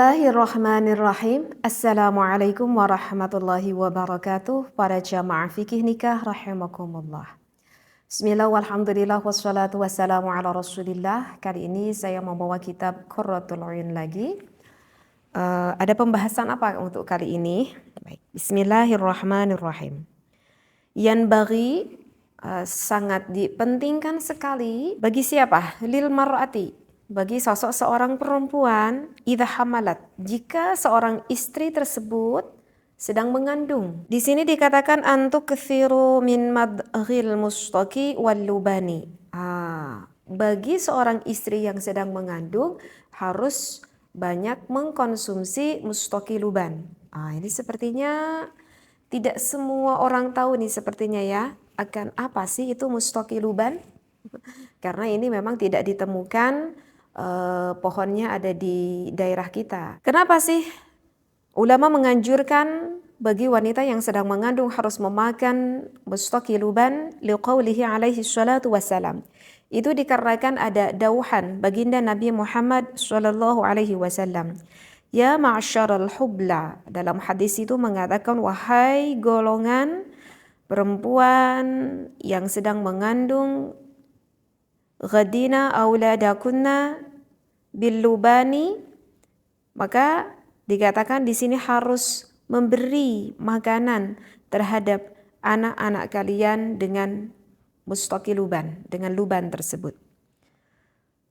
Bismillahirrahmanirrahim. Assalamualaikum warahmatullahi wabarakatuh. Para jamaah fikih nikah rahimakumullah. Bismillah walhamdulillah wassalatu wassalamu ala rasulillah. Kali ini saya membawa kitab Qurratul Uyun lagi. Ada pembahasan apa untuk kali ini? Baik. Bismillahirrahmanirrahim. Yanbaghi sangat dipentingkan sekali bagi siapa? Lil mar'ati, bagi sosok seorang perempuan, idza hamalat, jika seorang istri tersebut sedang mengandung. Di sini dikatakan antukthiru min madghil mustaqi wal lubani. Bagi seorang istri yang sedang mengandung harus banyak mengkonsumsi mustaqi luban. Ini sepertinya tidak semua orang tahu nih sepertinya ya, akan apa sih itu mustaqi luban? Karena ini memang tidak ditemukan pohonnya ada di daerah kita. Kenapa sih ulama menganjurkan bagi wanita yang sedang mengandung harus memakan mustaqi luban? Liqaulihi alaihi salatu wassalam. Itu dikarenakan ada dauhan baginda Nabi Muhammad sallallahu alaihi wasallam. Ya ma'syaral hubla, dalam hadis itu mengatakan, wahai golongan perempuan yang sedang mengandung, ghadina auladakunna billubani, maka dikatakan di sini harus memberi makanan terhadap anak-anak kalian dengan mustaqi luban, dengan luban tersebut.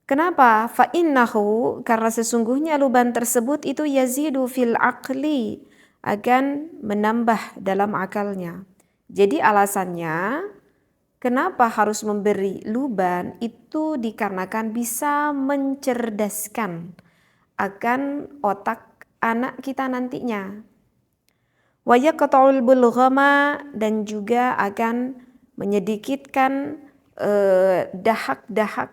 Kenapa? Fa innahu, karena sesungguhnya luban tersebut itu yazidu fil aqli, akan menambah dalam akalnya. Jadi alasannya kenapa harus memberi luban itu dikarenakan bisa mencerdaskan akan otak anak kita nantinya. Wa yaqta'ul bulghama, dan juga akan menyedikitkan dahak-dahak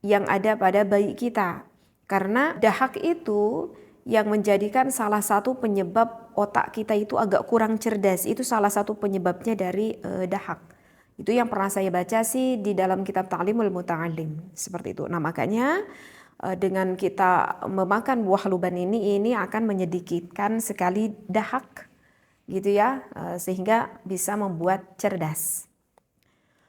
yang ada pada bayi kita. Karena dahak itu yang menjadikan salah satu penyebab otak kita itu agak kurang cerdas. Itu salah satu penyebabnya dari dahak. Itu yang pernah saya baca sih di dalam kitab Ta'limul Muta'allim. Seperti itu. Nah makanya dengan kita memakan buah luban ini akan menyedikitkan sekali dahak gitu ya, sehingga bisa membuat cerdas.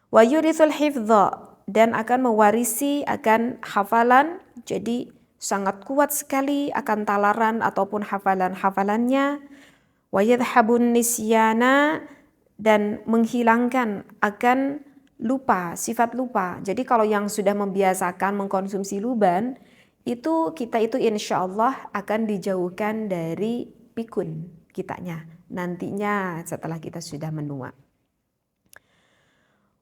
Wa yurithul hifdha, dan akan mewarisi akan hafalan, jadi sangat kuat sekali akan talaran ataupun hafalan-hafalannya. Wa yadhhabun nisyana, dan menghilangkan akan lupa, sifat lupa. Jadi kalau yang sudah membiasakan mengkonsumsi luban, itu kita itu insya Allah akan dijauhkan dari pikun kitanya nantinya setelah kita sudah menua.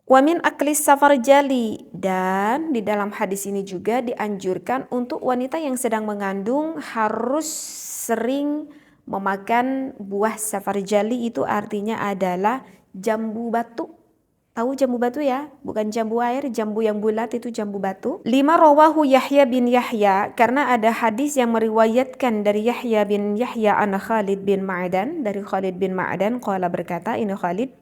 Wa min aklis safarjali, dan di dalam hadis ini juga dianjurkan untuk wanita yang sedang mengandung harus sering memakan buah safarjali. Itu artinya adalah jambu batu. Tahu jambu batu ya? Bukan jambu air, jambu yang bulat itu jambu batu. Lima rawahu Yahya bin Yahya, karena ada hadis yang meriwayatkan dari Yahya bin Yahya an Khalid bin Ma'dan, dari Khalid bin Ma'dan qala, berkata ini Khalid,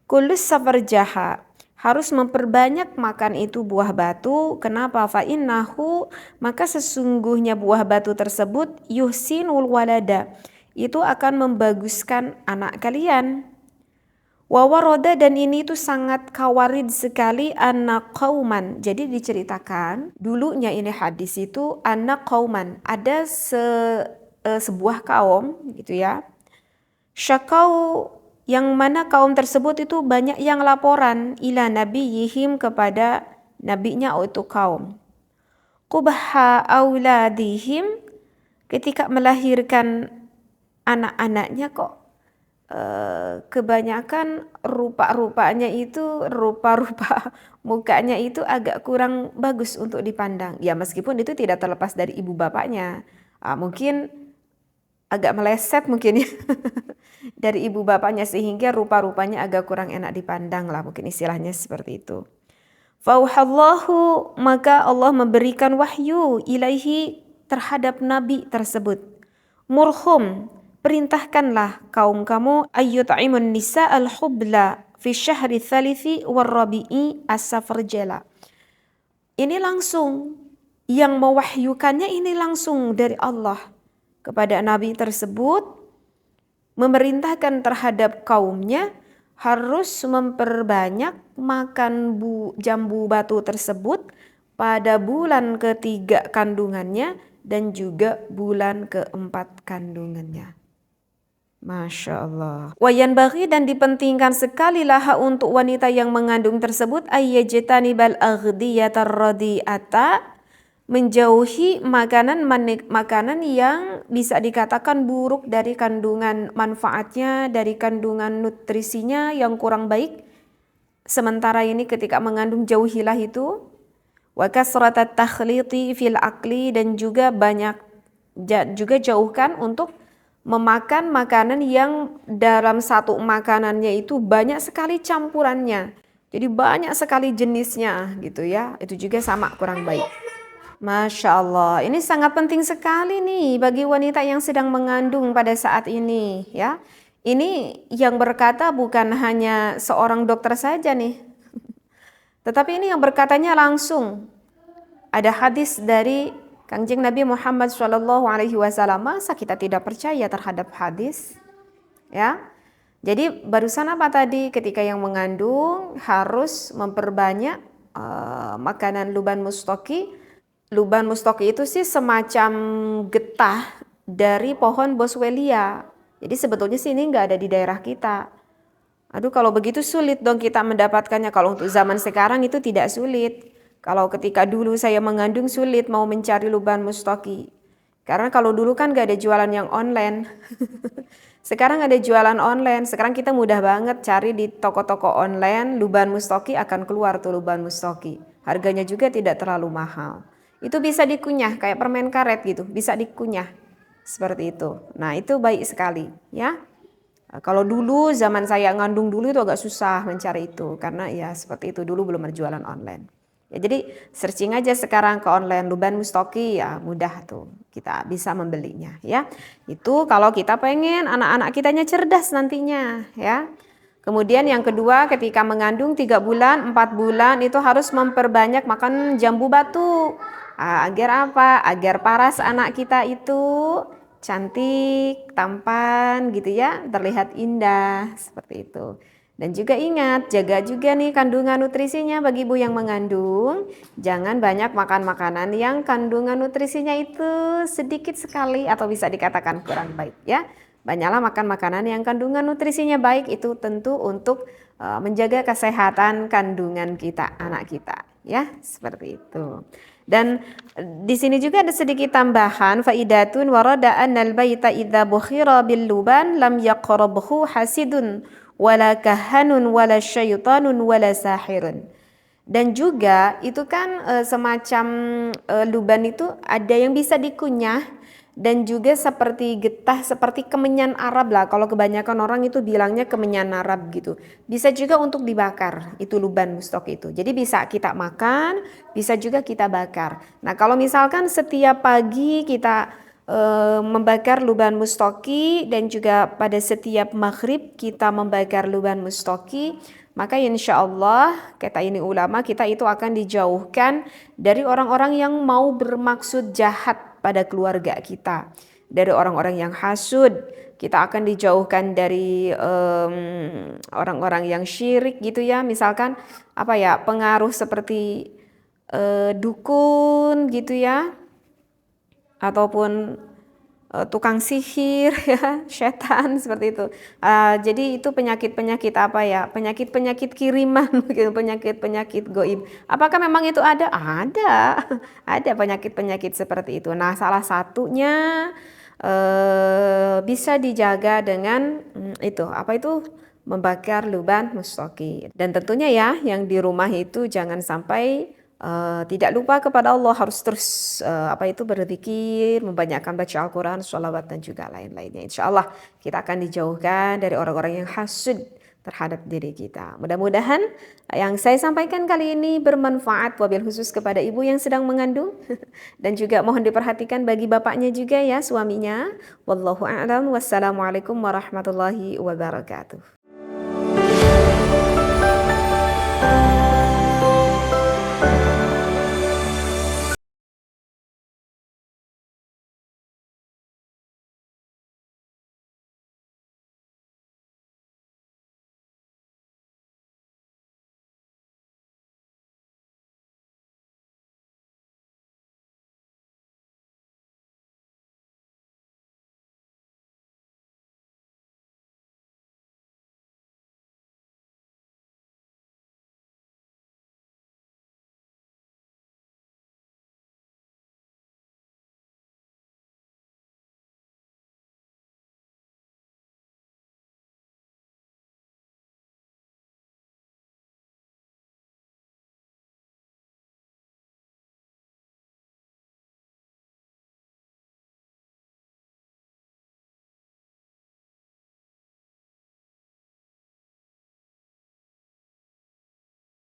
kullus safarjaha, harus memperbanyak makan itu buah batu. Kenapa? Fa innahu, maka sesungguhnya buah batu tersebut yuhsinul walada, itu akan membaguskan anak kalian. Wa waroda, dan ini itu sangat kawarid sekali, anak qauman. Jadi diceritakan dulunya ini hadis itu anak qauman, ada sebuah kaum gitu ya. Syakau, yang mana kaum tersebut itu banyak yang laporan ila nabiyihim, kepada nabinya itu kaum. Qubha auladihim, ketika melahirkan anak-anaknya kok kebanyakan rupa-rupanya itu, rupa-rupa mukanya itu agak kurang bagus untuk dipandang. Ya meskipun itu tidak terlepas dari ibu bapaknya, mungkin agak meleset mungkin ya dari ibu bapaknya, sehingga rupa-rupanya agak kurang enak dipandang lah, mungkin istilahnya seperti itu. Fauhallahu, maka Allah memberikan wahyu ilaihi, terhadap nabi tersebut. Murhum, perintahkanlah kaum kamu ayyut'imun nisa al-hubla fi syahri thalithi warrabi'i as-safarjala. Ini langsung yang mewahyukannya, ini langsung dari Allah. kepada Nabi tersebut memerintahkan terhadap kaumnya harus memperbanyak makan jambu batu tersebut pada bulan ketiga kandungannya dan juga bulan keempat kandungannya. Masya Allah. Wayan bagi dan dipentingkan sekali laha untuk wanita yang mengandung tersebut ayyajtanibal aghdiyatar radi'ata, menjauhi makanan yang bisa dikatakan buruk dari kandungan manfaatnya, dari kandungan nutrisinya yang kurang baik. Sementara ini ketika mengandung jauhilah itu. Wa kasratat takhliti fil akli, dan juga jauhkan untuk memakan makanan yang dalam satu makanannya itu banyak sekali campurannya. Jadi banyak sekali jenisnya gitu ya. Itu juga sama kurang baik. Masya Allah, ini sangat penting sekali nih bagi wanita yang sedang mengandung pada saat ini ya. Ini yang berkata bukan hanya seorang dokter saja nih. Tetapi ini yang berkatanya langsung. Ada hadis dari Kangjeng Nabi Muhammad SAW. Masa kita tidak percaya terhadap hadis? Ya. Jadi barusan apa tadi? Ketika yang mengandung harus memperbanyak makanan luban mustaqi. Luban mustaqi itu sih semacam getah dari pohon boswellia. Jadi sebetulnya sih ini nggak ada di daerah kita. Aduh, kalau begitu sulit dong kita mendapatkannya. Kalau untuk zaman sekarang itu tidak sulit. Kalau ketika dulu saya mengandung sulit mau mencari luban mustaqi. Karena kalau dulu kan gak ada jualan yang online. Sekarang ada jualan online. Sekarang kita mudah banget cari di toko-toko online luban mustaqi, akan keluar tuh luban mustaqi. Harganya juga tidak terlalu mahal. Itu bisa dikunyah kayak permen karet gitu, bisa dikunyah. Seperti itu. Nah, itu baik sekali ya. Kalau dulu zaman saya ngandung dulu itu agak susah mencari itu karena ya seperti itu, dulu belum ada jualan online. Ya, jadi searching aja sekarang ke online luban mustaqi, ya mudah tuh kita bisa membelinya ya. Itu kalau kita pengen anak-anak kitanya cerdas nantinya ya. Kemudian yang kedua, ketika mengandung 3 bulan, 4 bulan itu harus memperbanyak makan jambu batu. Agar apa? Agar paras anak kita itu cantik, tampan gitu ya, terlihat indah seperti itu. Dan juga ingat, jaga juga nih kandungan nutrisinya bagi ibu yang mengandung. Jangan banyak makan makanan yang kandungan nutrisinya itu sedikit sekali atau bisa dikatakan kurang baik ya. Banyaklah makan makanan yang kandungan nutrisinya baik, itu tentu untuk menjaga kesehatan kandungan kita, anak kita ya, seperti itu. Dan di sini juga ada sedikit tambahan faidatun warada annal baita idza bukhira bil luban lam yaqrabhu hasidun wala kahanun wala syaitanun wala sahirun. Dan juga itu kan semacam luban itu ada yang bisa dikunyah dan juga seperti getah, seperti kemenyan Arab lah. Kalau kebanyakan orang itu bilangnya kemenyan Arab gitu. Bisa juga untuk dibakar, itu luban mustaqi itu. Jadi bisa kita makan, bisa juga kita bakar. Nah, kalau misalkan setiap pagi kita membakar luban mustaqi dan juga pada setiap maghrib kita membakar luban mustaqi, maka insya Allah kata ini ulama, kita itu akan dijauhkan dari orang-orang yang mau bermaksud jahat pada keluarga kita, dari orang-orang yang hasud. Kita akan dijauhkan dari orang-orang yang syirik gitu ya, misalkan apa ya, pengaruh seperti dukun gitu ya, ataupun tukang sihir ya, setan seperti itu. Jadi itu penyakit-penyakit apa ya? Penyakit-penyakit kiriman, penyakit-penyakit goib. Apakah memang itu ada? Ada penyakit-penyakit seperti itu. Nah, salah satunya bisa dijaga dengan itu apa itu? Membakar luban mustaqi. Dan tentunya ya, yang di rumah itu jangan sampai tidak lupa kepada Allah, harus terus berzikir, membanyakkan baca Al-Quran, sholawat dan juga lain-lainnya. Insya Allah kita akan dijauhkan dari orang-orang yang hasud terhadap diri kita. Mudah-mudahan yang saya sampaikan kali ini bermanfaat, wabil khusus kepada ibu yang sedang mengandung dan juga mohon diperhatikan bagi bapaknya juga ya, suaminya. Wallahu a'lam. Wassalamualaikum warahmatullahi wabarakatuh.